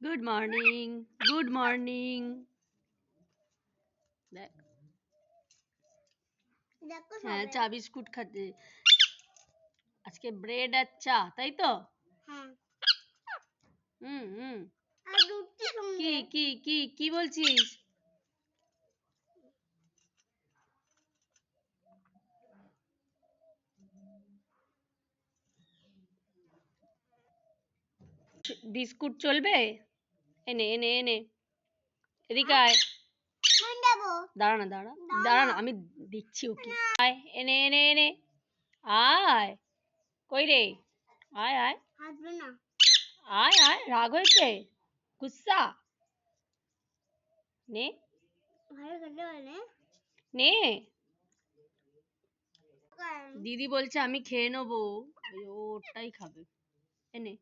Good morning, good morning. দেখ, হ্যাঁ, চা বিস্কুট খাচ্ছে আজকে, ব্রেড আর চা, তাই তো? হ্যাঁ। হুম হুম। আর রুটি কি কি কি কি বলছিস? বিস্কুট চলবে? এনে এনে এনে, এদিকে আয়। দাঁড়া না, দাঁড়া দাঁড়া না, আমি দিচ্ছি ওকে। আয়, এনে এনে এনে, আয়। কই রে? আয় আয় হাসবে না। আয় আয়, রাগ হয়েছে? গুস্সা? নে ভালো খেতে পারে। নে। দিদি বলছে আমি খেয়ে নেবো, ওটাই খাবে। এনে।